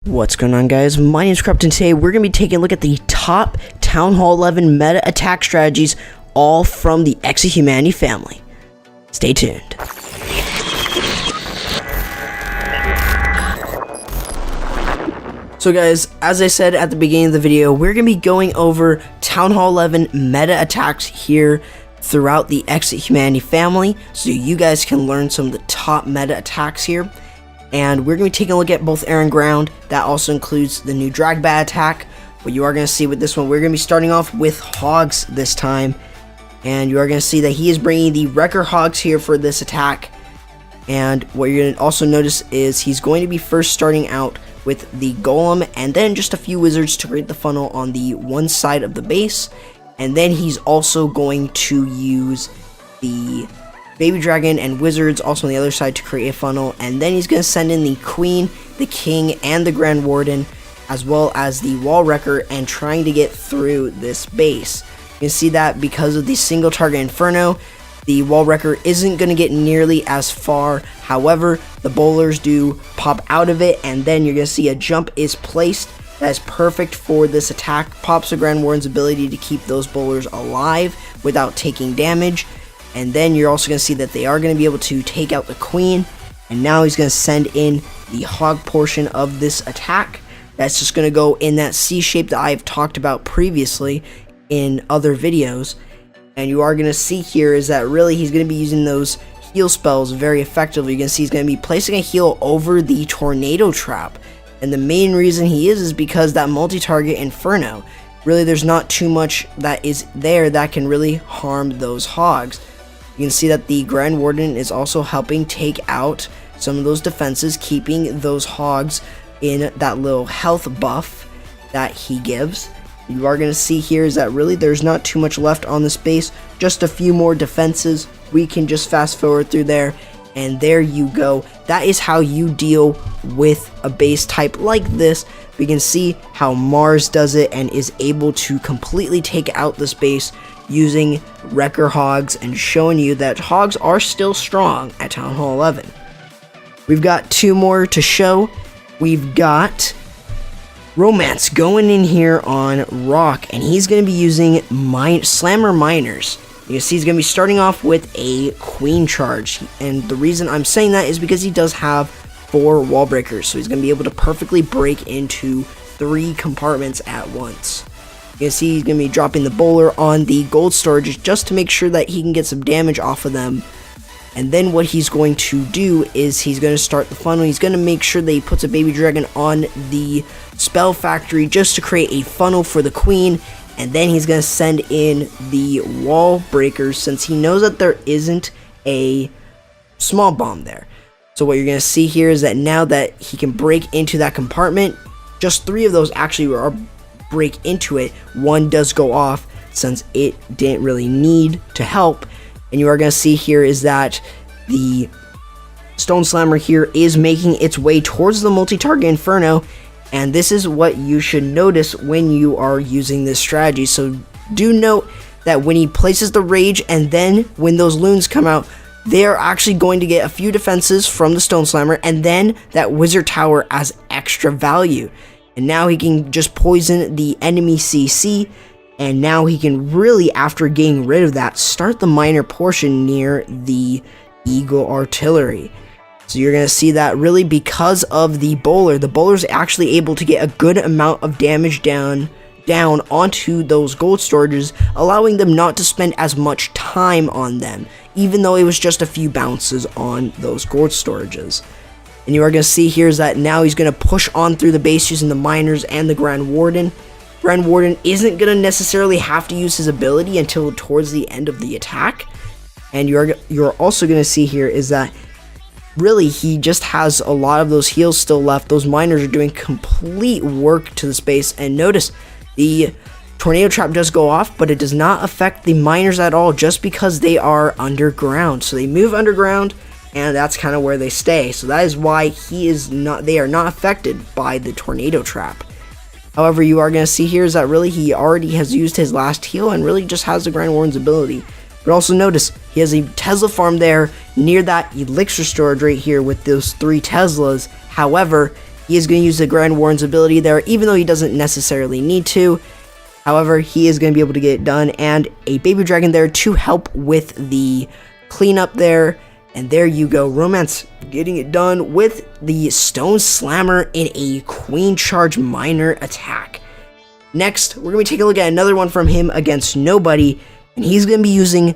What's going on, guys? My name is CorruptYT, and today we're going to be taking a look at the top Town Hall 11 meta attack strategies, all from the X of Humanity family. Stay tuned. So guys, as I said at the beginning of the video, we're going to be going over Town Hall 11 meta attacks here throughout the X of Humanity family, so you guys can learn some of the top meta attacks here. And we're going to be taking a look at both air and ground. That also includes the new drag bat attack. What you are going to see with this one, we're going to be starting off with Hogs this time. And you are going to see that he is bringing the Wrecker Hogs here for this attack. And what you're going to also notice is he's going to be first starting out with the Golem and then just a few wizards to create the funnel on the one side of the base. And then he's also going to use the Baby Dragon and Wizards also on the other side to create a funnel, and then he's going to send in the Queen, the King, and the Grand Warden, as well as the Wall Wrecker, and trying to get through this base. You can see that because of the single target Inferno, the Wall Wrecker isn't going to get nearly as far. However, the bowlers do pop out of it, and then you're going to see a jump is placed that is perfect for this attack. Pops the Grand Warden's ability to keep those bowlers alive without taking damage. And then you're also going to see that they are going to be able to take out the Queen. And now he's going to send in the Hog portion of this attack. That's just going to go in that C shape that I've talked about previously in other videos. And you are going to see here is that really he's going to be using those heal spells very effectively. You can see he's going to be placing a heal over the Tornado Trap. And the main reason he is because that multi-target Inferno. Really, there's not too much that is there that can really harm those Hogs. You can see that the Grand Warden is also helping take out some of those defenses, keeping those Hogs in that little health buff that he gives. You are going to see here is that really there's not too much left on the space, just a few more defenses. We can just fast forward through there, and there you go. That is how you deal with a base type like this. We can see how Mars does it and is able to completely take out this base using Wrecker Hogs, and showing you that Hogs are still strong at Town Hall 11. We've got two more to show. We've got Romance going in here on Rock, and he's going to be using Slammer Miners. You can see he's going to be starting off with a Queen charge, and the reason I'm saying that is because he does have 4 wall breakers, so he's going to be able to perfectly break into 3 compartments at once. You can see he's going to be dropping the bowler on the gold storages just to make sure that he can get some damage off of them. And then what he's going to do is he's going to start the funnel. He's going to make sure that he puts a Baby Dragon on the Spell Factory just to create a funnel for the Queen. And then he's going to send in the wall breakers since he knows that there isn't a small bomb there. So what you're going to see here is that now that he can break into that compartment, just 3 of those actually are break into it. 1 does go off since it didn't really need to help. And you are going to see here is that the Stone Slammer here is making its way towards the multi-target Inferno, and this is what you should notice when you are using this strategy. So do note that when he places the Rage and then when those loons come out, they are actually going to get a few defenses from the Stone Slammer and then that Wizard Tower as extra value. And now he can just poison the enemy CC, and now he can really, after getting rid of that, start the miner portion near the Eagle Artillery. So you're going to see that really because of the bowler's actually able to get a good amount of damage down onto those gold storages, allowing them not to spend as much time on them, even though it was just a few bounces on those gold storages. And you are going to see here is that now he's going to push on through the base using the miners and the Grand Warden. Grand Warden isn't going to necessarily have to use his ability until towards the end of the attack. And you're also going to see here is that really he just has a lot of those heals still left. Those miners are doing complete work to the space. And notice the Tornado Trap does go off, but it does not affect the miners at all just because they are underground. So they move underground, and that's kind of where they stay. So that is why they are not affected by the Tornado Trap. However, you are going to see here is that really he already has used his last heal and really just has the Grand Warden's ability. But also notice, he has a Tesla farm there near that elixir storage right here with those 3 Teslas. However, he is going to use the Grand Warden's ability there, even though he doesn't necessarily need to. However, he is going to be able to get it done, and a baby dragon there to help with the cleanup there. And there you go, Romance getting it done with the Stone Slammer in a Queen Charge Miner attack. Next, we're going to take a look at another one from him against Nobody, and he's going to be using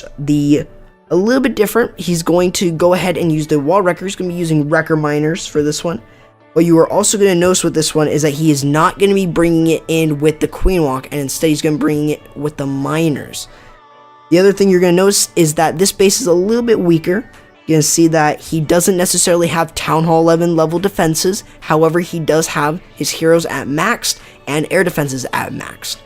a little bit different. He's going to go ahead and use the Wall Wrecker. He's going to be using Wrecker Miners for this one. What you are also going to notice with this one is that he is not going to be bringing it in with the Queen Walk, and instead he's going to bring it with the Miners. The other thing you're going to notice is that this base is a little bit weaker. You're going to see that he doesn't necessarily have Town Hall 11 level defenses. However, he does have his heroes at maxed and air defenses at maxed.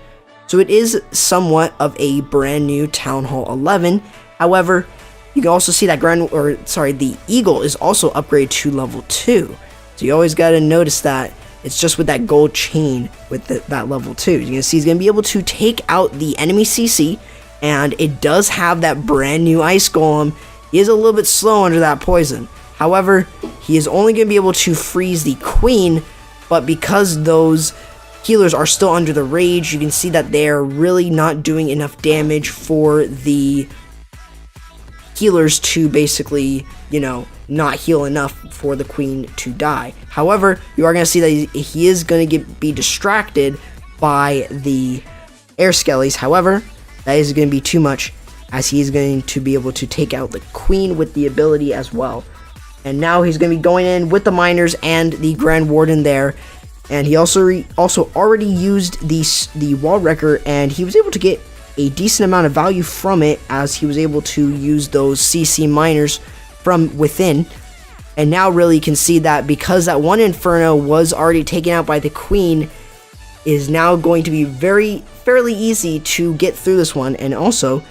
So it is somewhat of a brand new Town Hall 11. However, you can also see that the Eagle is also upgraded to level 2. So you always got to notice that it's just with that gold chain with that level 2. You're going to see he's going to be able to take out the enemy CC, and it does have that brand new Ice Golem. He is a little bit slow under that poison. However, he is only going to be able to freeze the Queen, but because those healers are still under the rage, you can see that they're really not doing enough damage for the healers to basically, not heal enough for the Queen to die. However, you are going to see that he is going to be distracted by the air skellies. However, that is going to be too much, as he is going to be able to take out the Queen with the ability as well. And now he's going to be going in with the Miners and the Grand Warden there. And he also already used the Wall Wrecker, and he was able to get a decent amount of value from it, as he was able to use those CC Miners from within. And now really you can see that because that one Inferno was already taken out by the Queen, is now going to be fairly easy to get through this one. And also,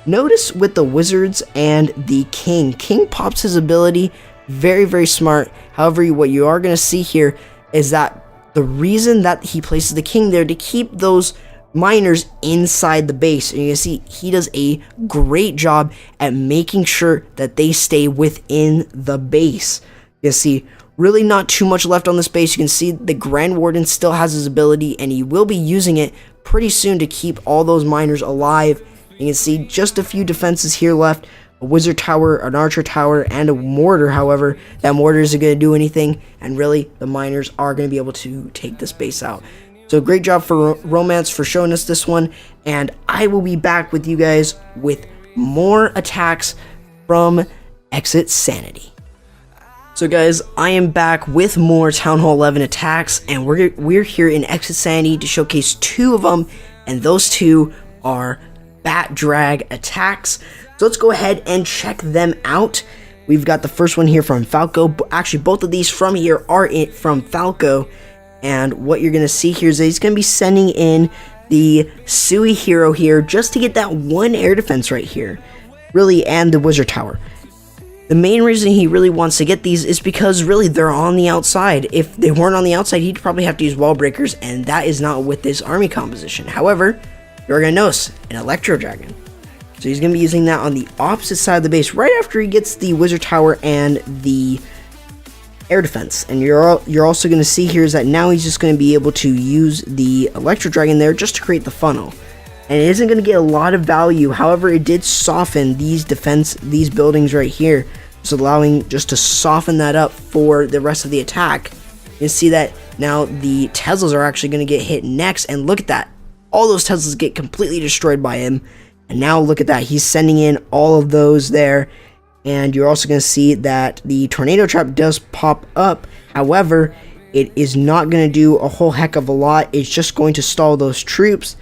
notice with the Wizards and the King pops his ability, very smart. However, what you are going to see here is that the reason that he places the King there to keep those Miners inside the base, and you can see he does a great job at making sure that they stay within the base. You can see really not too much left on this base. You can see the Grand Warden still has his ability, and he will be using it pretty soon to keep all those Miners alive. You can see just a few defenses here left. A Wizard Tower, an Archer Tower, and a Mortar. However, that Mortar isn't going to do anything, and really the Miners are going to be able to take this base out. So great job for Romance for showing us this one, and I will be back with you guys with more attacks from Exit Sanity. So guys, I am back with more Town Hall 11 attacks, and we're here in Exit Sanity to showcase two of them, and those two are Bat Drag attacks. So let's go ahead and check them out. We've got the first one here from Falco. Actually, both of these from here are from Falco. And what you're going to see here is that he's going to be sending in the Sui hero here just to get that one air defense right here, really, and the Wizard Tower. The main reason he really wants to get these is because really they're on the outside. If they weren't on the outside, he'd probably have to use wall breakers, and that is not with this army composition. However, you're going to notice an Electro Dragon. So he's going to be using that on the opposite side of the base right after he gets the Wizard Tower and the air defense. And you're also going to see here is that now he's just going to be able to use the Electro Dragon there just to create the funnel. And it isn't going to get a lot of value. However, it did soften these buildings right here, just allowing just to soften that up for the rest of the attack. You can see that now the Teslas are actually going to get hit next, and look at that. All those Teslas get completely destroyed by him. And now look at that. He's sending in all of those there. And you're also going to see that the Tornado Trap does pop up. However, it is not going to do a whole heck of a lot. It's just going to stall those troops.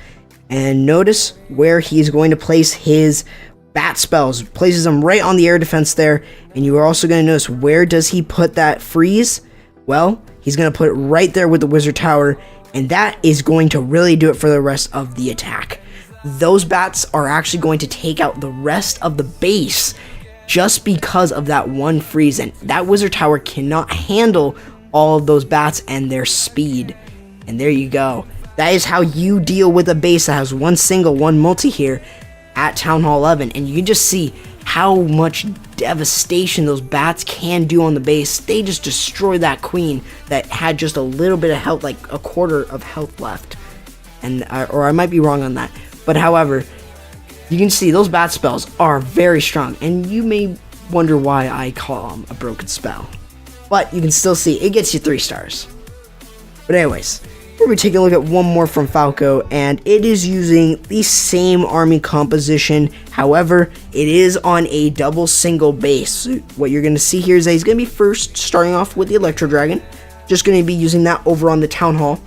And notice where he's going to place his bat spells. Places them right on the air defense there. And you are also going to notice, where does he put that freeze? Well, he's going to put it right there with the Wizard Tower. And that is going to really do it for the rest of the attack. Those bats are actually going to take out the rest of the base just because of that one freeze, and that Wizard Tower cannot handle all of those bats and their speed. And there you go. That is how you deal with a base that has one single, one multi here at Town Hall 11, and you can just see how much devastation those bats can do on the base. They just destroyed that queen that had just a little bit of health, like a quarter of health left. And or I might be wrong on that, but however, you can see those bat spells are very strong, and you may wonder why I call them a broken spell, but you can still see it gets you 3 stars. But anyways, we're going to be taking a look at one more from Falco, and it is using the same army composition. However, it is on a double single base. So what you're going to see here is that he's going to be first starting off with the Electro Dragon, just going to be using that over on the Town Hall.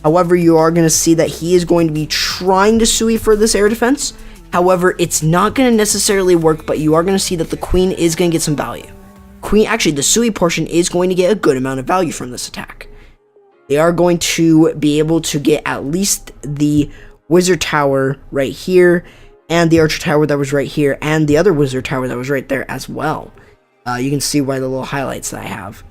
However, you are going to see that he is going to be trying to Sui for this air defense. However, it's not going to necessarily work, but you are going to see that the queen is going to get some value. Actually, the Sui portion is going to get a good amount of value from this attack. They are going to be able to get at least the wizard tower right here, and the archer tower that was right here, and the other wizard tower that was right there as well. You can see by the little highlights that I have.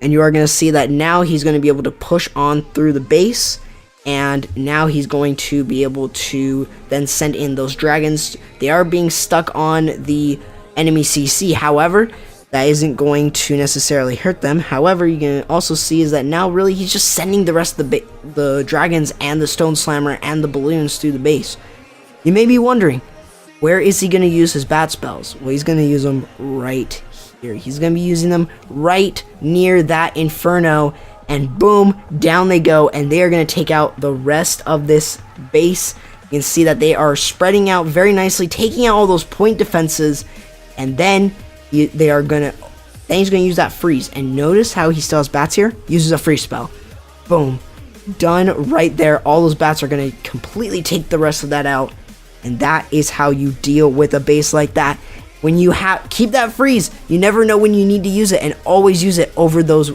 And you are going to see that now he's going to be able to push on through the base, and now he's going to be able to then send in those dragons. They are being stuck on the enemy CC, however, that isn't going to necessarily hurt them. However, you can also see is that now really he's just sending the rest of the dragons and the stone slammer and the balloons through the base. You may be wondering, where is he going to use his bat spells? Well, he's going to use them right here. He's going to be using them right near that inferno, and boom, down they go, and they are going to take out the rest of this base. You can see that they are spreading out very nicely, taking out all those point defenses, and then he's going to use that freeze. And notice how he still has bats here? Uses a freeze spell. Boom. Done right there. All those bats are going to completely take the rest of that out. And that is how you deal with a base like that. When you keep that freeze, you never know when you need to use it, and always use it over those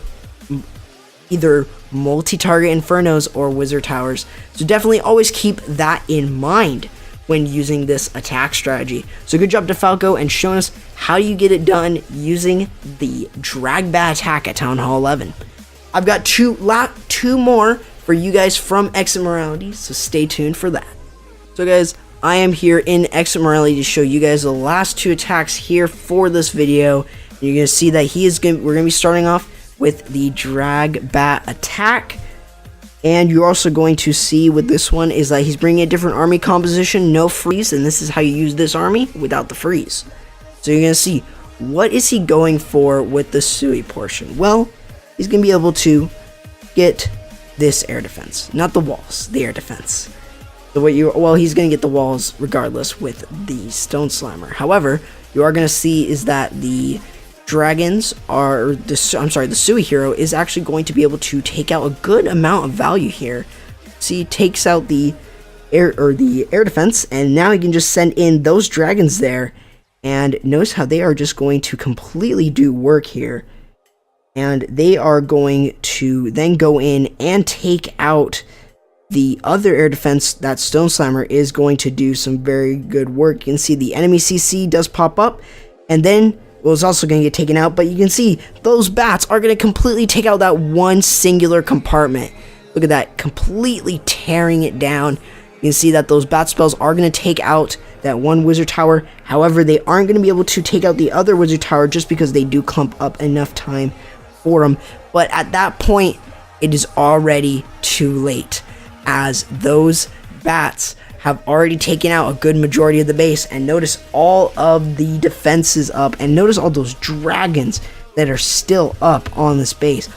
either multi-target infernos or wizard towers. So definitely always keep that in mind when using this attack strategy. So good job to Falco and showing us how you get it done using the drag bat attack at Town Hall 11. I've got two more for you guys from Exit Morality, so stay tuned for that. So guys, I am here in Exit Morality to show you guys the last 2 attacks here for this video. You're going to see that we're going to be starting off with the drag bat attack. And you're also going to see with this one is that he's bringing a different army composition, no freeze, and this is how you use this army without the freeze. So you're going to see, what is he going for with the Sui portion? Well, he's going to be able to get this air defense, not the walls, the air defense. So he's going to get the walls regardless with the Stone Slammer. However, you are going to see is that the dragons the Sui hero is actually going to be able to take out a good amount of value here. See, he takes out the air defense, and now he can just send in those dragons there. And notice how they are just going to completely do work here. And they are going to then go in and take out the other air defense. That Stone Slammer is going to do some very good work. You can see the enemy CC does pop up, and then it's also going to get taken out, but you can see those bats are going to completely take out that one singular compartment. Look at that, completely tearing it down. You can see that those bat spells are going to take out that one wizard tower. However, they aren't going to be able to take out the other wizard tower just because they do clump up enough time for them. But at that point, it is already too late, as those bats have already taken out a good majority of the base. And notice all of the defenses up, and notice all those dragons that are still up on this base.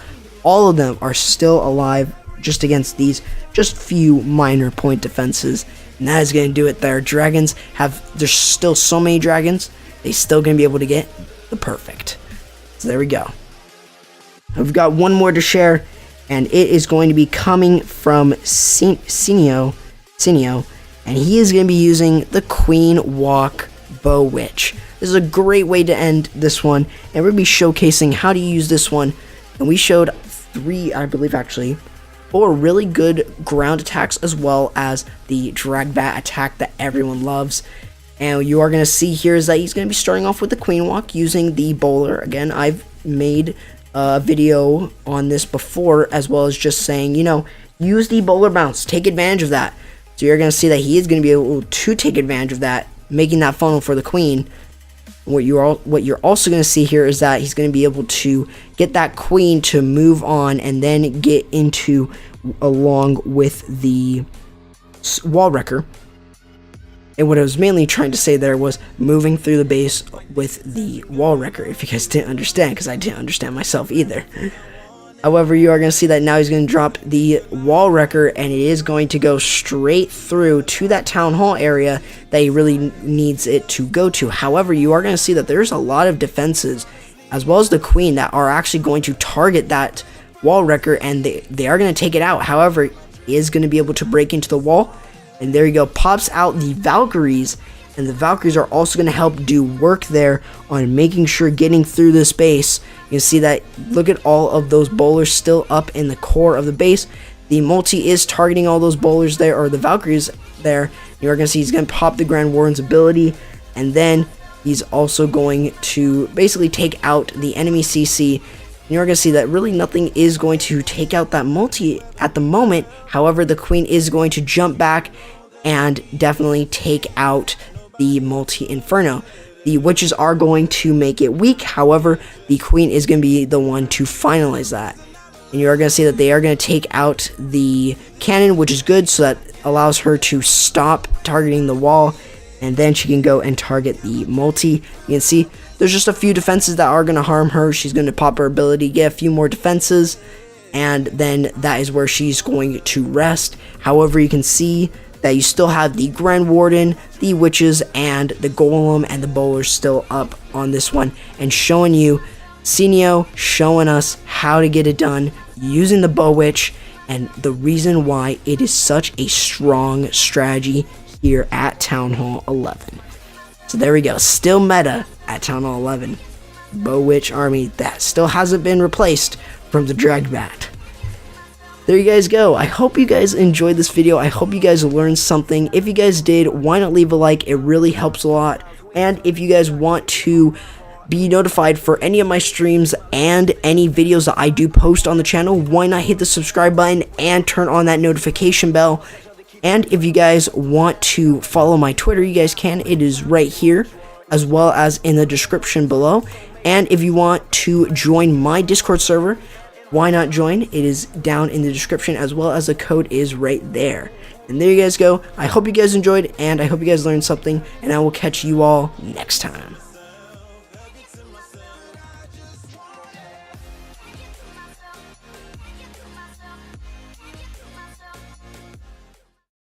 All of them are still alive just against these just few minor point defenses, and that is going to do it there. There's still so many dragons, they still going to be able to get the perfect. So there we go. I've got one more to share, and it is going to be coming from Sinio, and he is going to be using the Queen Walk Bow Witch. This is a great way to end this one, and we're going to be showcasing how to use this one. And we showed 4 really good ground attacks, as well as the drag bat attack that everyone loves. And you are going to see here is that he's going to be starting off with the Queen Walk using the bowler. Again, I've made a video on this before, as well as just saying, use the bowler bounce, take advantage of that. So you're going to see that he is going to be able to take advantage of that making that funnel for the queen. What you're also going to see here is that he's going to be able to get that queen to move on and then get into along with the wall wrecker. And what I was mainly trying to say there was moving through the base with the wall wrecker, if you guys didn't understand, because I didn't understand myself either. However, you are going to see that now he's going to drop the wall wrecker, and it is going to go straight through to that town hall area that he really needs it to go to. However, you are going to see that there's a lot of defenses, as well as the queen, that are actually going to target that wall wrecker, and they are going to take it out. However, he is going to be able to break into the wall, and there you go, pops out the Valkyries. And the Valkyries are also going to help do work there on making sure getting through this base. You can see that, look at all of those bowlers still up in the core of the base. The multi is targeting all those bowlers there, or the Valkyries there. You're going to see he's going to pop the Grand Warden's ability, and then he's also going to basically take out the enemy CC. And you're going to see that really nothing is going to take out that multi at the moment. However, the queen is going to jump back and definitely take out the multi-inferno. The witches are going to make it weak. However, the queen is going to be the one to finalize that. And you are going to see that they are going to take out the cannon, which is good, so that allows her to stop targeting the wall, and then she can go and target the multi. You can see there's just a few defenses that are going to harm her. She's going to pop her ability, get a few more defenses, and then that is where she's going to rest. However, you can see that you still have the Grand Warden, the witches, and the golem and the bowlers still up on this one, and showing you Senio showing us how to get it done using the bow witch, and the reason why it is such a strong strategy here at Town Hall 11. So there we go, still meta at Town Hall 11. Bow witch army that still hasn't been replaced from the Dragbat. There you guys go. I hope you guys enjoyed this video. I hope you guys learned something. If you guys did, why not leave a like? It really helps a lot. And if you guys want to be notified for any of my streams and any videos that I do post on the channel, why not hit the subscribe button and turn on that notification bell? And if you guys want to follow my Twitter, you guys can. It is right here, as well as in the description below. And if you want to join my Discord server, why not join? It is down in the description, as well as the code is right there. And there you guys go. I hope you guys enjoyed, and I hope you guys learned something, and I will catch you all next time.